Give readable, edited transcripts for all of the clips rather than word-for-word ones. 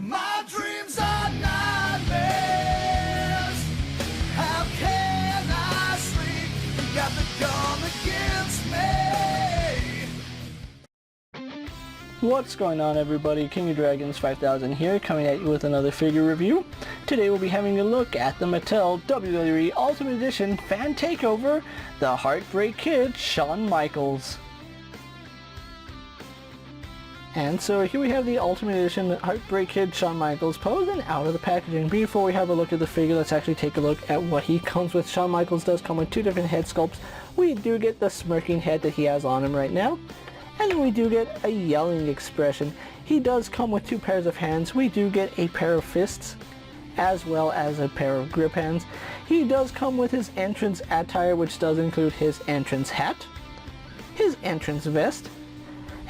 My dreams are nightmares. How can I sleep? You got the gun against me. What's going on, everybody? KingofDragons 5000 here, coming at you with another figure review. Today we'll be having a look at the Mattel WWE Ultimate Edition Fan Takeover, the Heartbreak Kid, Shawn Michaels. And so here we have the Ultimate Edition Heartbreak Kid Shawn Michaels posing out of the packaging. Before we have a look at the figure, let's actually take a look at what he comes with. Shawn Michaels does come with two different head sculpts. We do get the smirking head that he has on him right now. And then we do get a yelling expression. He does come with two pairs of hands. We do get a pair of fists as well as a pair of grip hands. He does come with his entrance attire, which does include his entrance hat, his entrance vest,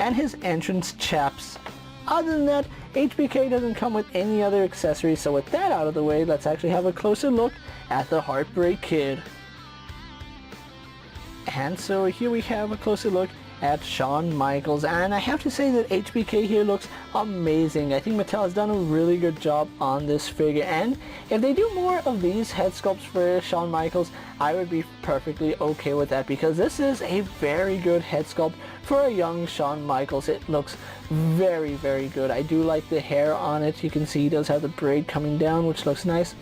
and his entrance chaps. Other than that, HBK doesn't come with any other accessories, so with that out of the way, let's actually have a closer look at the Heartbreak Kid. And so here we have a closer look at Shawn Michaels, and I have to say that HBK here looks amazing. I think Mattel has done a really good job on this figure, and if they do more of these head sculpts for Shawn Michaels, I would be perfectly okay with that, because this is a very good head sculpt for a young Shawn Michaels. It looks very, very good. I do like the hair on it. You can see he does have the braid coming down, which looks nice.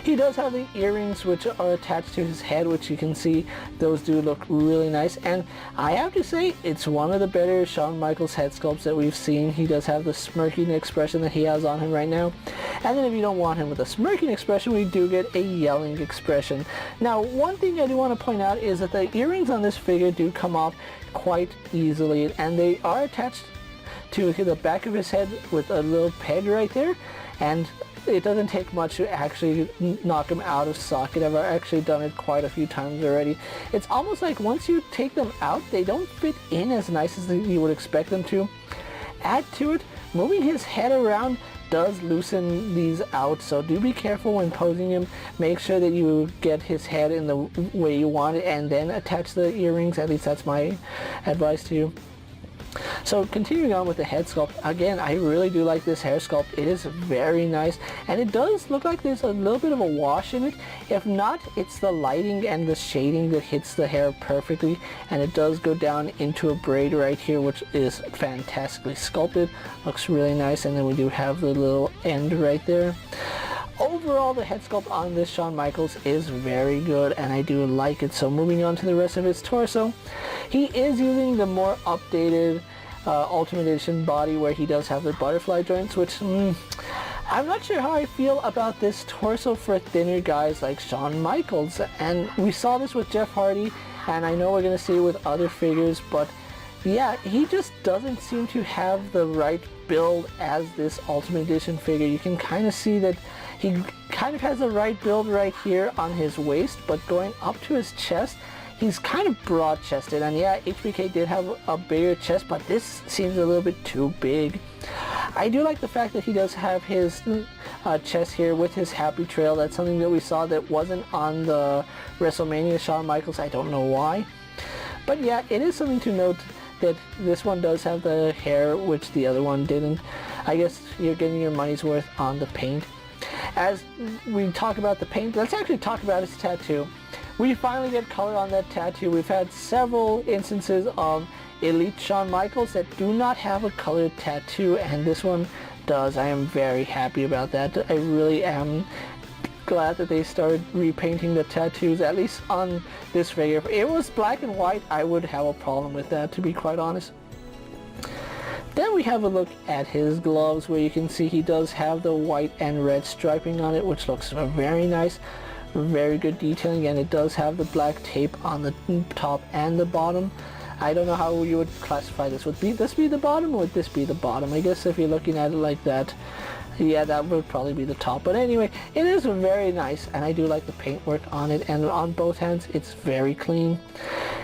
He does have the earrings which are attached to his head, which you can see those do look really nice, and I have to say it's one of the better Shawn Michaels head sculpts that we've seen. He does have the smirking expression that he has on him right now, and then if you don't want him with a smirking expression, we do get a yelling expression. Now, one thing I do want to point out is that the earrings on this figure do come off quite easily, and they are attached to the back of his head with a little peg right there, and it doesn't take much to actually knock them out of socket. I've actually done it quite a few times already. It's almost like once you take them out, they don't fit in as nice as you would expect them to. Add to it, moving his head around does loosen these out, so do be careful when posing him. Make sure that you get his head in the way you want it, and then attach the earrings. At least that's my advice to you. So continuing on with the head sculpt, again, I really do like this hair sculpt. It is very nice, and it does look like there's a little bit of a wash in it. If not, it's the lighting and the shading that hits the hair perfectly, and it does go down into a braid right here, which is fantastically sculpted. Looks really nice, and then we do have the little end right there. Overall, the head sculpt on this Shawn Michaels is very good, and I do like it. So moving on to the rest of his torso, he is using the more updated Ultimate Edition body, where he does have the butterfly joints, which I'm not sure how I feel about this torso for thinner guys like Shawn Michaels. And we saw this with Jeff Hardy, and I know we're going to see it with other figures, but yeah, he just doesn't seem to have the right build as this Ultimate Edition figure. You can kind of see that he kind of has the right build right here on his waist, but going up to his chest, he's kind of broad-chested. And yeah, HBK did have a bigger chest, but this seems a little bit too big. I do like the fact that he does have his chest here with his happy trail. That's something that we saw that wasn't on the WrestleMania Shawn Michaels. I don't know why. But yeah, it is something to note that this one does have the hair, which the other one didn't. I guess you're getting your money's worth on the paint. As we talk about the paint, let's actually talk about his tattoo. We finally get color on that tattoo. We've had several instances of Elite Shawn Michaels that do not have a colored tattoo, and this one does. I am very happy about that. I really am glad that they started repainting the tattoos, at least on this figure. If it was black and white, I would have a problem with that, to be quite honest. Then we have a look at his gloves, where you can see he does have the white and red striping on it, which looks very nice. Very good detailing, and it does have the black tape on the top and the bottom. I don't know how you would classify this. Would this be the bottom, or would this be the bottom? I guess if you're looking at it like that, yeah, that would probably be the top. But anyway, it is very nice, and I do like the paintwork on it, and on both hands it's very clean.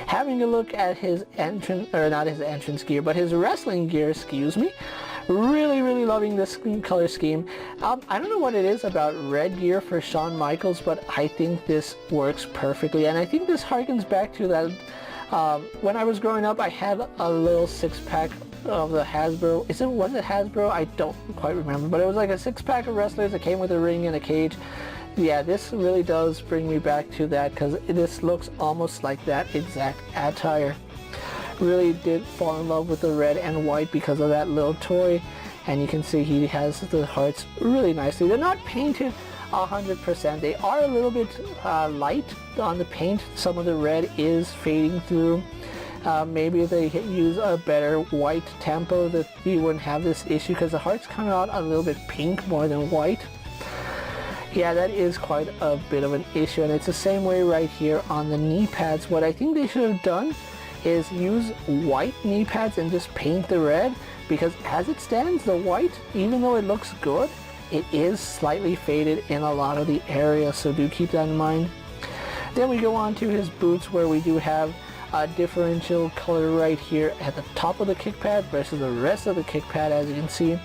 Having a look at his entrance, or not his entrance gear, but his wrestling gear, excuse me. Really loving this color scheme. I don't know what it is about red gear for Shawn Michaels, but I think this works perfectly, and I think this harkens back to that when I was growing up, I had a little six-pack of the Hasbro. Was it Hasbro? I don't quite remember, but it was like a 6-pack of wrestlers that came with a ring and a cage. Yeah, this really does bring me back to that because this looks almost like that exact attire. Really did fall in love with the red and white because of that little toy, and you can see he has the hearts really nicely. They're not painted 100%. They are a little bit light on the paint. Some of the red is fading through. Maybe if they use a better white tempo that you wouldn't have this issue because the hearts come out a little bit pink more than white. Yeah, that is quite a bit of an issue, and it's the same way right here on the knee pads. What I think they should have done is use white knee pads and just paint the red, because as it stands, the white, even though it looks good, it is slightly faded in a lot of the areas, so do keep that in mind. Then we go on to his boots, where we do have a differential color right here at the top of the kick pad versus the rest of the kick pad. As you can see,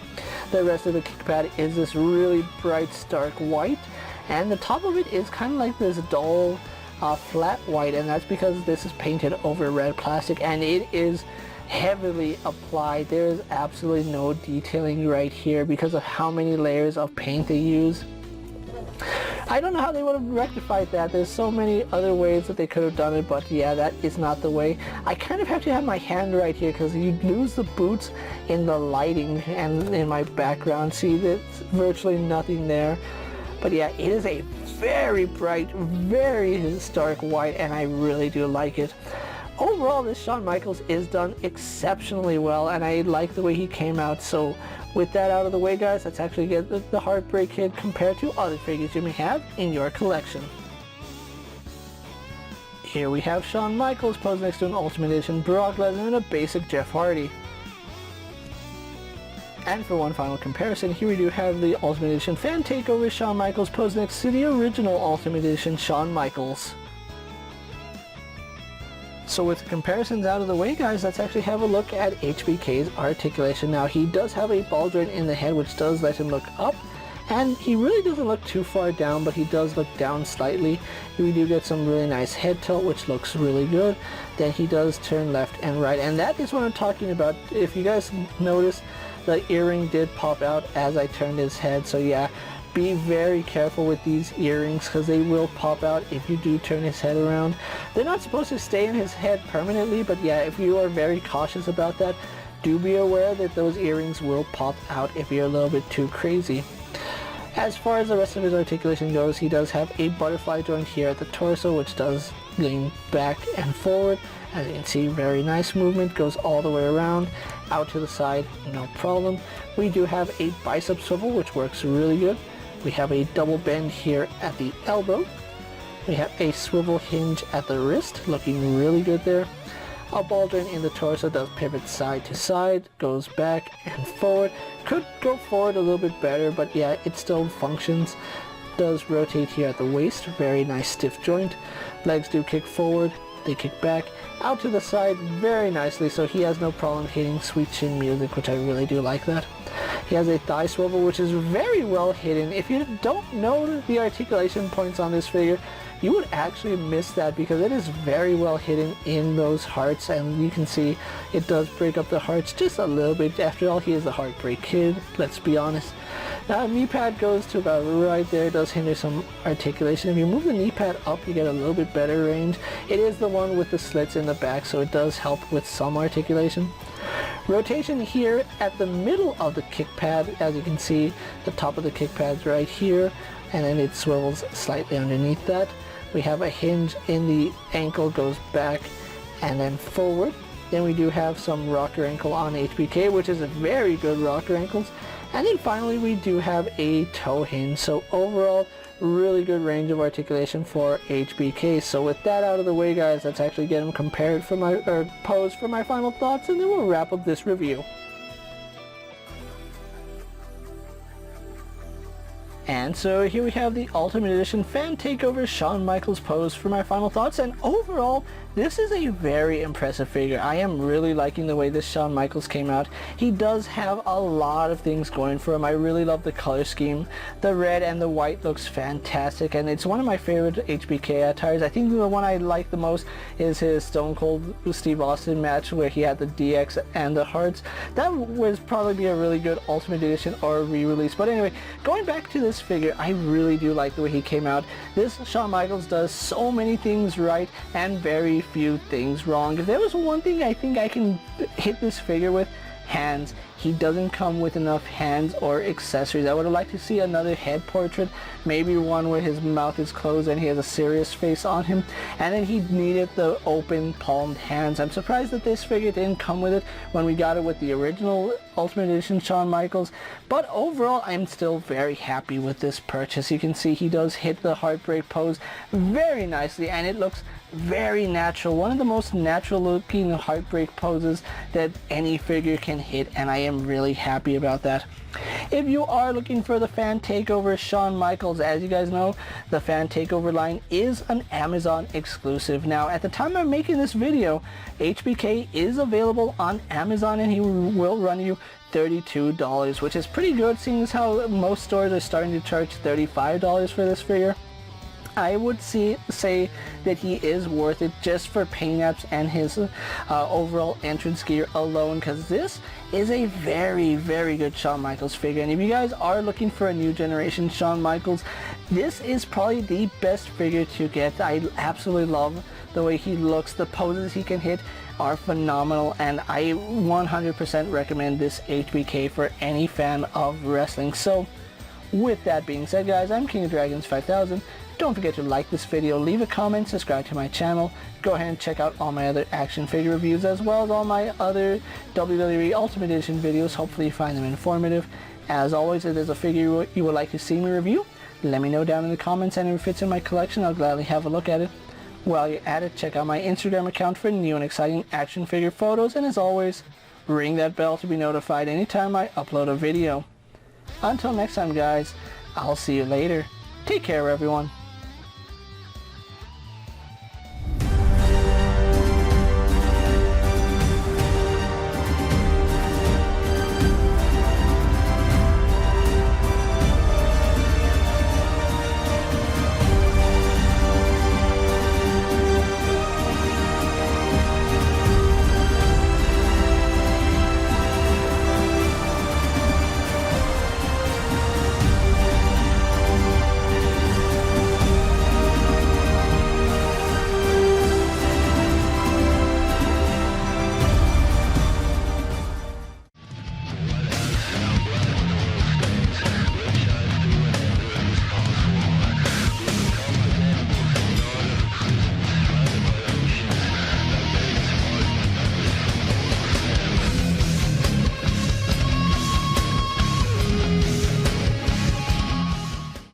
the rest of the kick pad is this really bright stark white, and the top of it is kind of like this dull flat white, and that's because this is painted over red plastic and it is heavily applied. There is absolutely no detailing right here because of how many layers of paint they use. I don't know how they would have rectified that. There's so many other ways that they could have done it, but yeah, that is not the way. I kind of have to have my hand right here because you lose the boots in the lighting and in my background. See, there's virtually nothing there. But yeah, it is a very bright, very stark white, and I really do like it. Overall, this Shawn Michaels is done exceptionally well, and I like the way he came out. So with that out of the way, guys, let's actually get the Heartbreak Kid compared to other figures you may have in your collection. Here we have Shawn Michaels posed next to an Ultimate Edition Brock Lesnar and a basic Jeff Hardy. And for one final comparison, here we do have the Ultimate Edition Fan Takeover Shawn Michaels posed next to the original Ultimate Edition Shawn Michaels. So with the comparisons out of the way, guys, let's actually have a look at HBK's articulation. Now, he does have a ball joint in the head, which does let him look up, and he really doesn't look too far down, but he does look down slightly. We do get some really nice head tilt, which looks really good. Then he does turn left and right, and that is what I'm talking about. If you guys notice, the earring did pop out as I turned his head, so yeah, be very careful with these earrings because they will pop out if you do turn his head around. They're not supposed to stay in his head permanently, but yeah, if you are very cautious about that, do be aware that those earrings will pop out if you're a little bit too crazy. As far as the rest of his articulation goes, he does have a butterfly joint here at the torso, which does lean back and forward. As you can see, very nice movement, goes all the way around, out to the side, no problem. We do have a bicep swivel, which works really good. We have a double bend here at the elbow. We have a swivel hinge at the wrist, looking really good there. A ball joint in the torso does pivot side to side, goes back and forward. Could go forward a little bit better, but yeah, it still functions. Does rotate here at the waist, very nice stiff joint. Legs do kick forward, they kick back, out to the side very nicely, so he has no problem hitting sweet chin music, which I really do like that. He has a thigh swivel, which is very well hidden. If you don't know the articulation points on this figure, you would actually miss that because it is very well hidden in those hearts, and you can see it does break up the hearts just a little bit. After all, he is the Heartbreak Kid, let's be honest. Now, knee pad goes to about right there. It does hinder some articulation. If you move the knee pad up, you get a little bit better range. It is the one with the slits in the back, so it does help with some articulation. Rotation here at the middle of the kick pad. As you can see, the top of the kick pad's right here, and then it swivels slightly underneath that. We have a hinge in the ankle, goes back and then forward. Then we do have some rocker ankle on HBK, which is a very good rocker ankles. And then finally we do have a toe hinge. So overall, really good range of articulation for HBK. So with that out of the way, guys, let's actually get them compared for my, or posed for my final thoughts, and then we'll wrap up this review. And so here we have the Ultimate Edition Fan Takeover Shawn Michaels pose for my final thoughts, and overall this is a very impressive figure. I am really liking the way this Shawn Michaels came out. He does have a lot of things going for him. I really love the color scheme. The red and the white looks fantastic, and it's one of my favorite HBK attires. I think the one I like the most is his Stone Cold Steve Austin match where he had the DX and the hearts. That would probably be a really good Ultimate Edition or a re-release. But anyway, going back to this figure, I really do like the way he came out. This Shawn Michaels does so many things right and very few things wrong. If there was one thing I think I can hit this figure with, hands. He doesn't come with enough hands or accessories. I would have liked to see another head portrait, maybe one where his mouth is closed and he has a serious face on him, and then he needed the open palmed hands. I'm surprised that this figure didn't come with it when we got it with the original Ultimate Edition Shawn Michaels, but overall I'm still very happy with this purchase. You can see he does hit the heartbreak pose very nicely, and it looks very natural. One of the most natural looking heartbreak poses that any figure can hit, and I am really happy about that. If you are looking for the Fan Takeover Shawn Michaels, as you guys know, the Fan Takeover line is an Amazon exclusive. Now, at the time I'm making this video, HBK is available on Amazon, and he will run you $32, which is pretty good seeing as how most stores are starting to charge $35 for this figure. I would say that he is worth it just for paint apps and his overall entrance gear alone, because this is a very, very good Shawn Michaels figure. And if you guys are looking for a new generation Shawn Michaels, this is probably the best figure to get. I absolutely love the way he looks. The poses he can hit are phenomenal, and I 100% recommend this HBK for any fan of wrestling. So with that being said, guys, I'm KingofDragons 5000. Don't forget to like this video, leave a comment, subscribe to my channel. Go ahead and check out all my other action figure reviews as well as all my other WWE Ultimate Edition videos. Hopefully you find them informative. As always, if there's a figure you would like to see me review, let me know down in the comments, and if it fits in my collection, I'll gladly have a look at it. While you're at it, check out my Instagram account for new and exciting action figure photos, and as always, ring that bell to be notified anytime I upload a video. Until next time, guys, I'll see you later. Take care, everyone.